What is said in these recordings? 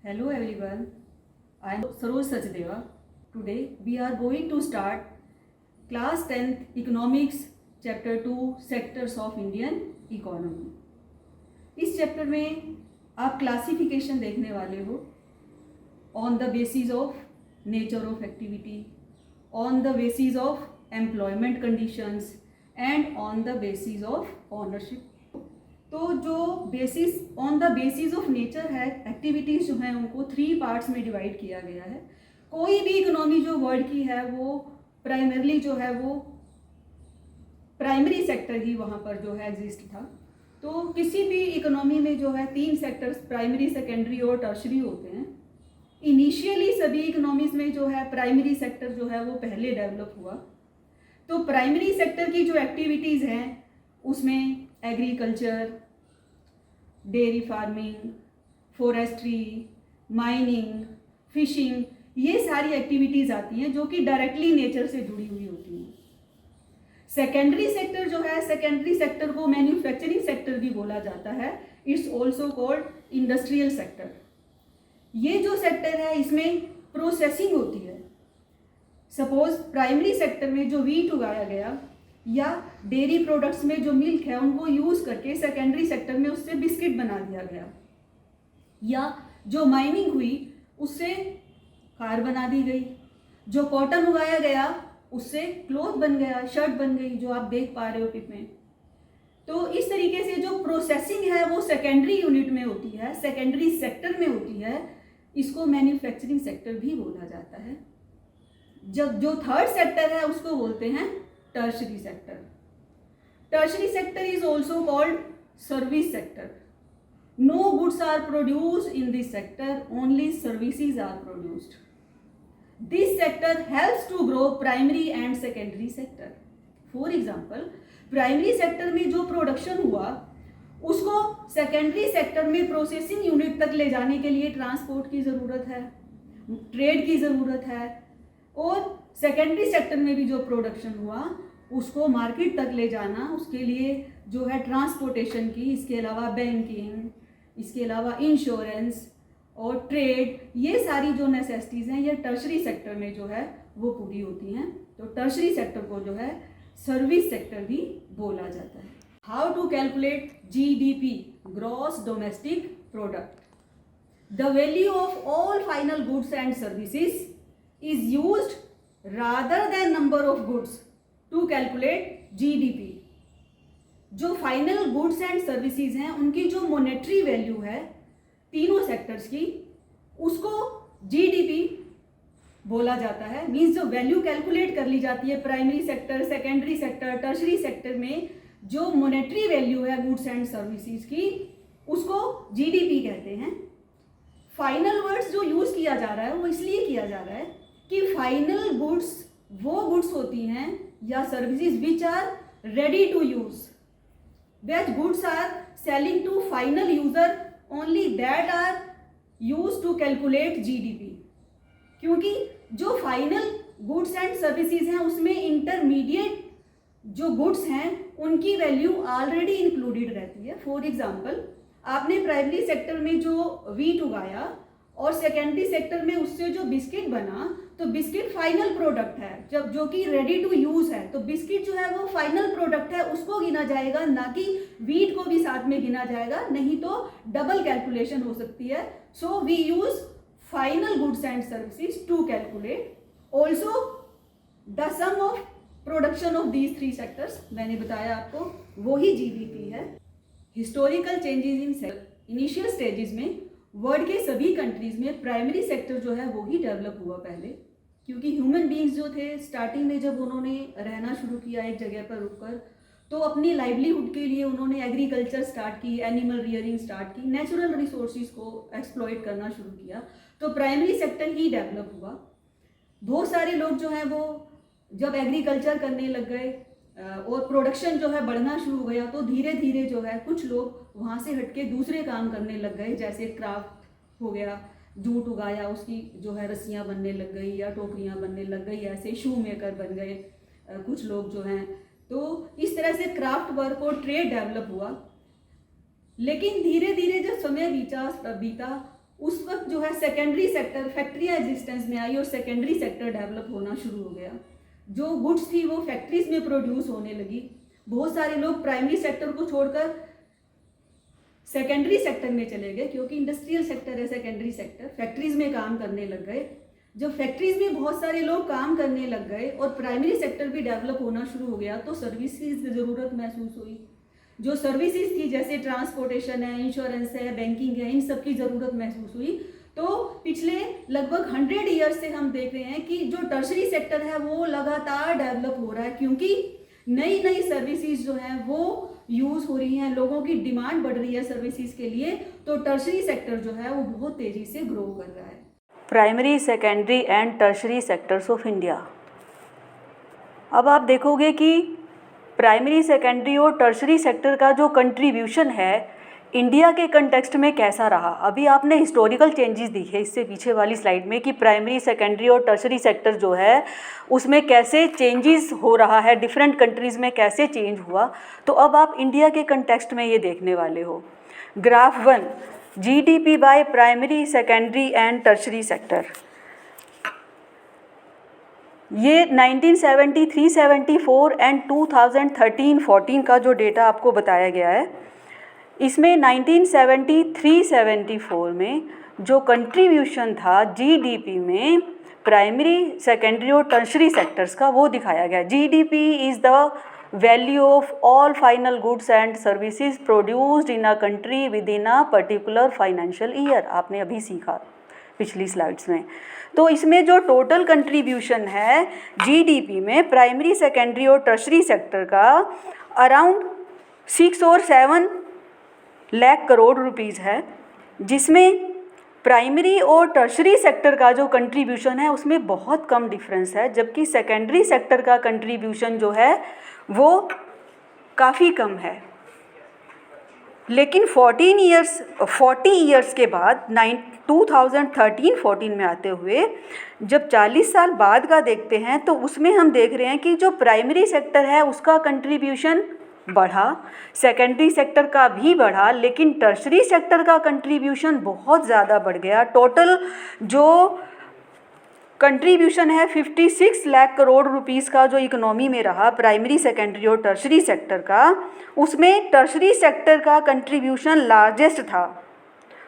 Hello everyone, I am Saroj Sachdeva. Today we are going to start class 10th Economics Chapter 2 Sectors of Indian Economy. इस chapter में आप classification देखने वाले हो on the basis of nature of activity, on the basis of employment conditions and on the basis of ownership. तो जो basis on the basis of nature है, activities जो हैं उनको 3 पार्ट्स में डिवाइड किया गया है. कोई भी इकोनॉमी जो वर्ल्ड की है वो प्राइमरली जो है वो प्राइमरी सेक्टर ही वहाँ पर जो है एग्जिस्ट था. तो किसी भी इकोनॉमी में जो है 3 सेक्टर्स प्राइमरी, सेकेंडरी और टर्शरी होते हैं. इनिशियली सभी इकोनॉमीज में जो है प्राइमरी सेक्टर जो है वो पहले डेवलप हुआ. तो प्राइमरी सेक्टर की जो एक्टिविटीज़ हैं उसमें agriculture, dairy farming, forestry, mining, fishing, ये सारी एक्टिविटीज़ आती हैं जो कि डायरेक्टली नेचर से जुड़ी हुई होती हैं. सेकेंडरी सेक्टर जो है, सेकेंडरी सेक्टर को मैन्युफैक्चरिंग सेक्टर भी बोला जाता है. It's also called industrial sector. ये जो सेक्टर है इसमें प्रोसेसिंग होती है. सपोज प्राइमरी सेक्टर में जो वीट उगाया गया या डेयरी प्रोडक्ट्स में जो मिल्क है उनको यूज़ करके सेकेंडरी सेक्टर में उससे बिस्किट बना दिया गया, या जो माइनिंग हुई उससे कार बना दी गई, जो कॉटन उगाया गया उससे क्लॉथ बन गया, शर्ट बन गई, जो आप देख पा रहे हो पिक में. तो इस तरीके से जो प्रोसेसिंग है वो सेकेंडरी यूनिट में होती है, सेकेंडरी सेक्टर में होती है. इसको मैन्युफैक्चरिंग सेक्टर भी बोला जाता है. जब जो थर्ड सेक्टर है उसको बोलते हैं tertiary sector. Tertiary sector is also called service sector. No goods are produced in this sector, only services are produced. This sector helps to grow primary and secondary sector. For example, primary sector में जो production हुआ उसको secondary sector में processing unit तक ले जाने के लिए ट्रांसपोर्ट की ज़रूरत है, ट्रेड की ज़रूरत है. और सेकेंडरी सेक्टर में भी जो प्रोडक्शन हुआ उसको मार्केट तक ले जाना, उसके लिए जो है ट्रांसपोर्टेशन की, इसके अलावा बैंकिंग, इसके अलावा इंश्योरेंस और ट्रेड, ये सारी जो नेसेसिटीज़ हैं ये टर्शरी सेक्टर में जो है वो पूरी होती हैं. तो टर्शरी सेक्टर को जो है सर्विस सेक्टर भी बोला जाता है. How to calculate GDP, gross domestic product. The value of all final goods and services is used rather than number of goods to calculate GDP. जो फाइनल गुड्स एंड सर्विसेज हैं उनकी जो monetary value है तीनों sectors की, उसको GDP बोला जाता है. मीन्स जो वैल्यू कैलकुलेट कर ली जाती है primary sector, secondary sector, tertiary sector में जो मॉनेटरी वैल्यू है गुड्स एंड सर्विसेज की, उसको GDP कहते हैं. फाइनल वर्ड्स जो यूज किया जा रहा है वो इसलिए किया जा रहा है कि फाइनल गुड्स वो गुड्स होती हैं या services which are ready to use. That goods are selling to final user, only that are use to calculate GDP. क्योंकि जो फाइनल गुड्स एंड सर्विसेज हैं उसमें इंटरमीडिएट जो गुड्स हैं उनकी वैल्यू ऑलरेडी इंक्लूडेड रहती है. फॉर एग्जाम्पल, आपने प्राइमरी सेक्टर में जो वीट उगाया और सेकेंडरी सेक्टर में उससे जो बिस्किट बना, तो बिस्किट फाइनल प्रोडक्ट है जब जो कि रेडी टू यूज है. तो बिस्किट जो है वो फाइनल प्रोडक्ट है, उसको गिना जाएगा, ना कि वीट को भी साथ में गिना जाएगा, नहीं तो डबल कैलकुलेशन हो सकती है. So we use final goods and services to calculate also the sum of production of these 3 sectors. मैंने बताया आपको वही GDP है. Historical changes in initial stages में वर्ल्ड के सभी कंट्रीज में प्राइमरी सेक्टर जो है वो ही डेवलप हुआ पहले, क्योंकि ह्यूमन बींग्स जो थे स्टार्टिंग में जब उन्होंने रहना शुरू किया एक जगह पर रुककर, तो अपनी लाइवलीहुड के लिए उन्होंने एग्रीकल्चर स्टार्ट की, एनिमल रियरिंग स्टार्ट की, नेचुरल रिसोर्सेज को एक्सप्लॉइट करना शुरू किया. तो प्राइमरी सेक्टर ही डेवलप हुआ. बहुत सारे लोग जो हैं वो जब एग्रीकल्चर करने लग गए और प्रोडक्शन जो है बढ़ना शुरू हो गया, तो धीरे धीरे जो है कुछ लोग वहाँ से हटके दूसरे काम करने लग गए. जैसे क्राफ्ट हो गया, जूट उगाया, उसकी जो है रस्सियाँ बनने लग गई या टोकरियाँ बनने लग गई, ऐसे शू मेकर बन गए कुछ लोग जो हैं. तो इस तरह से क्राफ्ट वर्क और ट्रेड डेवलप हुआ. लेकिन धीरे धीरे जब समय बीता उस वक्त जो है सेकेंडरी सेक्टर, फैक्ट्रियाँ एग्जिस्टेंस में आई और सेकेंडरी सेक्टर डेवलप होना शुरू हो गया। जो गुड्स थी वो फैक्ट्रीज में प्रोड्यूस होने लगी। बहुत सारे लोग प्राइमरी सेक्टर को छोड़कर सेकेंडरी सेक्टर में चले गए, क्योंकि इंडस्ट्रियल सेक्टर है सेकेंडरी सेक्टर, फैक्ट्रीज में काम करने लग गए। जब फैक्ट्रीज में बहुत सारे लोग काम करने लग गए और प्राइमरी सेक्टर भी डेवलप होना शुरू हो गया, तो सर्विसेज की ज़रूरत महसूस हुई। जो सर्विसेज थी जैसे ट्रांसपोर्टेशन है, इंश्योरेंस है, बैंकिंग है, इन सब की ज़रूरत महसूस हुई। तो पिछले लगभग 100 ईयर्स से हम देख रहे हैं कि जो टर्शरी सेक्टर है वो लगातार डेवलप हो रहा है, क्योंकि नई नई सर्विसेज जो हैं वो यूज़ हो रही हैं, लोगों की डिमांड बढ़ रही है सर्विसेज के लिए। तो टर्शरी सेक्टर जो है वो बहुत तेज़ी से ग्रो कर रहा है। Primary, secondary and tertiary sectors of India. अब आप देखोगे कि प्राइमरी, सेकेंडरी और टर्शरी सेक्टर का जो कंट्रीब्यूशन है इंडिया के कंटेक्स्ट में कैसा रहा। अभी आपने हिस्टोरिकल चेंजेस दिखे इससे पीछे वाली स्लाइड में कि प्राइमरी, सेकेंडरी और टर्शरी सेक्टर जो है उसमें कैसे चेंजेस हो रहा है, डिफरेंट कंट्रीज़ में कैसे चेंज हुआ। तो अब आप इंडिया के कंटेक्स्ट में ये देखने वाले हो। Graph 1, GDP by primary, secondary and tertiary sector. ये 1973-74 एंड 2013-14 का जो डेटा आपको बताया गया है, इसमें 1973-74 में जो कंट्रीब्यूशन था जीडीपी में प्राइमरी, सेकेंडरी और टर्शरी सेक्टर्स का, वो दिखाया गया। GDP is the value of all final goods and services produced in a country with in a particular financial year. आपने अभी सीखा पिछली स्लाइड्स में। तो इसमें जो टोटल कंट्रीब्यूशन है जीडीपी में प्राइमरी, सेकेंडरी और टर्शरी सेक्टर का अराउंड 6 और 7 लाख करोड़ रुपीज़ है, जिसमें प्राइमरी और टर्शरी सेक्टर का जो कंट्रीब्यूशन है उसमें बहुत कम डिफरेंस है, जबकि सेकेंडरी सेक्टर का कंट्रीब्यूशन जो है वो काफ़ी कम है। लेकिन 40 ईयर्स के बाद 2013-14 में आते हुए जब 40 साल बाद का देखते हैं तो उसमें हम देख रहे हैं कि जो प्राइमरी सेक्टर है उसका कंट्रीब्यूशन बढ़ा, सेकेंडरी सेक्टर का भी बढ़ा, लेकिन टर्शरी सेक्टर का कंट्रीब्यूशन बहुत ज़्यादा बढ़ गया। टोटल जो कंट्रीब्यूशन है 56 लाख करोड़ रुपीस का जो इकोनॉमी में रहा प्राइमरी, सेकेंडरी और टर्शरी सेक्टर का, उसमें टर्शरी सेक्टर का कंट्रीब्यूशन लार्जेस्ट था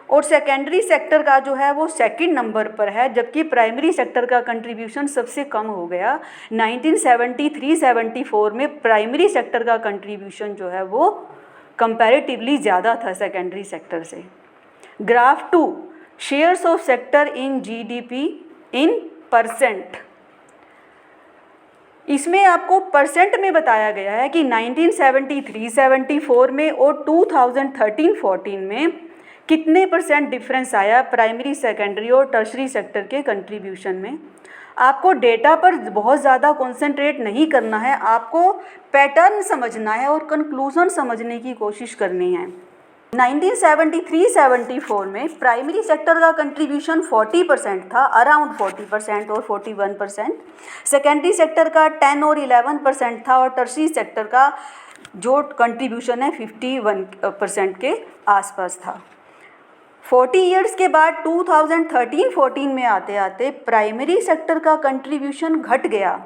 और सेकेंडरी सेक्टर का जो है वो सेकंड नंबर पर है, जबकि प्राइमरी सेक्टर का कंट्रीब्यूशन सबसे कम हो गया। 1973-74 में प्राइमरी सेक्टर का कंट्रीब्यूशन जो है वो कंपैरेटिवली ज़्यादा था सेकेंडरी सेक्टर से। Graph 2, shares of sector in GDP in percent. इसमें आपको परसेंट में बताया गया है कि 1973-74 में और 2013-14 में कितने परसेंट डिफरेंस आया प्राइमरी, सेकेंडरी और टर्शरी सेक्टर के कंट्रीब्यूशन में। आपको डेटा पर बहुत ज़्यादा कंसंट्रेट नहीं करना है, आपको पैटर्न समझना है और कंक्लूजन समझने की कोशिश करनी है। 1973-74 में प्राइमरी सेक्टर का कंट्रीब्यूशन 40% था, अराउंड 40% और 41%। सेकेंडरी सेक्टर का 10 और 11% था और टर्शरी सेक्टर का जो कंट्रीब्यूशन है 51% के आसपास था। 40 ईयर्स के बाद 2013-14 में आते आते प्राइमरी सेक्टर का कंट्रीब्यूशन घट गया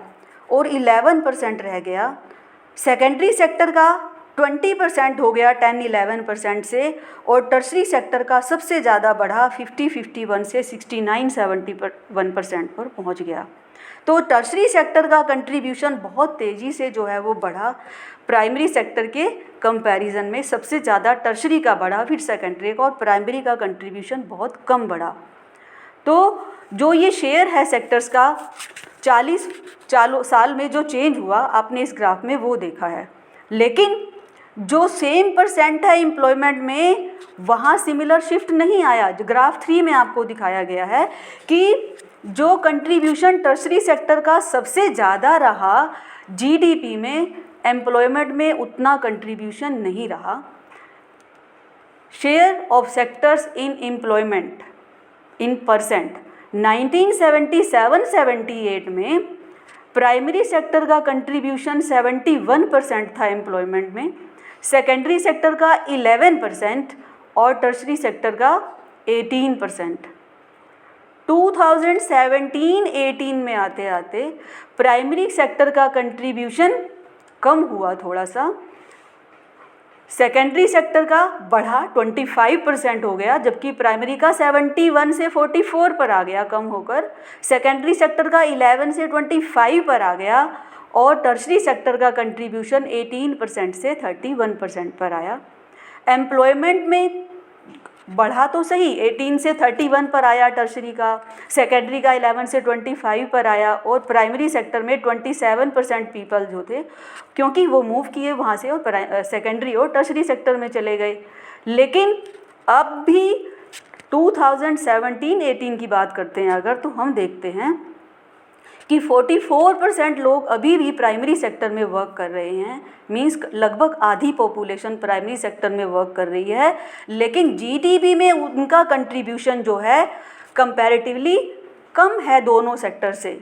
और 11% रह गया। सेकेंडरी सेक्टर का 20% हो गया 10-11% से, और टर्शरी सेक्टर का सबसे ज़्यादा बढ़ा 50-51 से 69-71% पर पहुंच गया। तो टर्शरी सेक्टर का कंट्रीब्यूशन बहुत तेज़ी से जो है वो बढ़ा प्राइमरी सेक्टर के कंपैरिजन में। सबसे ज़्यादा टर्शरी का बढ़ा, फिर सेकेंडरी का, और प्राइमरी का कंट्रीब्यूशन बहुत कम बढ़ा। तो जो ये शेयर है सेक्टर्स का 40 साल में जो चेंज हुआ आपने इस ग्राफ में वो देखा है, लेकिन जो सेम परसेंट है एम्प्लॉयमेंट में वहाँ सिमिलर शिफ्ट नहीं आया। ग्राफ 3 में आपको दिखाया गया है कि जो कंट्रीब्यूशन टर्शरी सेक्टर का सबसे ज़्यादा रहा जीडीपी में, एम्प्लॉयमेंट में उतना कंट्रीब्यूशन नहीं रहा। Share of sectors in employment in percent 1977-78 में प्राइमरी सेक्टर का कंट्रीब्यूशन 71% था एम्प्लॉयमेंट में, सेकेंडरी सेक्टर का 11% और टर्शरी सेक्टर का 18%। 2017-18 में आते आते प्राइमरी सेक्टर का कंट्रीब्यूशन कम हुआ थोड़ा सा, सेकेंडरी सेक्टर का बढ़ा 25% हो गया, जबकि प्राइमरी का 71 से 44 पर आ गया कम होकर, सेकेंडरी सेक्टर का 11 से 25 पर आ गया और टर्शरी सेक्टर का कंट्रीब्यूशन 18% से 31% पर आया। एम्प्लॉयमेंट में बढ़ा तो सही, 18 से 31 पर आया टर्शरी का, सेकेंडरी का 11 से 25 पर आया और प्राइमरी सेक्टर में 27% पीपल जो थे, क्योंकि वो मूव किए वहाँ से और सेकेंडरी और टर्शरी सेक्टर में चले गए। लेकिन अब भी 2017-18 की बात करते हैं अगर, तो हम देखते हैं कि 44% लोग अभी भी प्राइमरी सेक्टर में वर्क कर रहे हैं, मीन्स लगभग आधी पॉपुलेशन प्राइमरी सेक्टर में वर्क कर रही है, लेकिन जीडीपी में उनका कंट्रीब्यूशन जो है कंपैरेटिवली कम है दोनों सेक्टर से।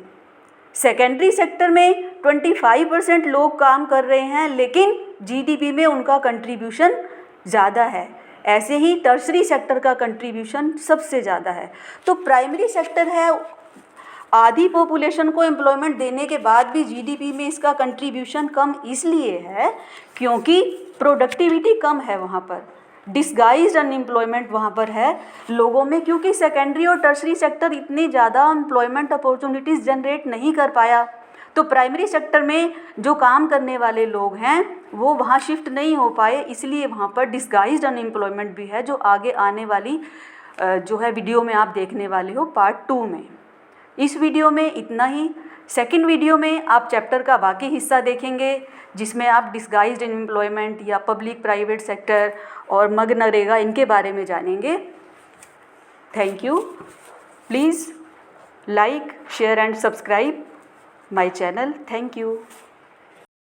सेकेंडरी सेक्टर में 25% लोग काम कर रहे हैं, लेकिन जीडीपी में उनका कंट्रीब्यूशन ज़्यादा है। ऐसे ही टर्शरी सेक्टर का कंट्रीब्यूशन सबसे ज़्यादा है। तो प्राइमरी सेक्टर है, आधी पॉपुलेशन को एम्प्लॉयमेंट देने के बाद भी जीडीपी में इसका कंट्रीब्यूशन कम इसलिए है क्योंकि प्रोडक्टिविटी कम है वहाँ पर, डिस्गाइज्ड अनएम्प्लॉयमेंट वहाँ पर है लोगों में, क्योंकि सेकेंडरी और टर्शरी सेक्टर इतनी ज़्यादा एम्प्लॉयमेंट अपॉर्चुनिटीज़ जनरेट नहीं कर पाया। तो प्राइमरी सेक्टर में जो काम करने वाले लोग हैं वो वहाँ शिफ्ट नहीं हो पाए, इसलिए वहाँ पर डिस्गाइज्ड अनएम्प्लॉयमेंट भी है, जो आगे आने वाली जो है वीडियो में आप देखने वाले हो पार्ट 2 में। इस वीडियो में इतना ही। सेकंड वीडियो में आप चैप्टर का बाकी हिस्सा देखेंगे, जिसमें आप डिस्गाइज्ड एम्प्लॉयमेंट या पब्लिक प्राइवेट सेक्टर और मनरेगा इनके बारे में जानेंगे। Thank you. Please like, share and subscribe my channel. Thank you.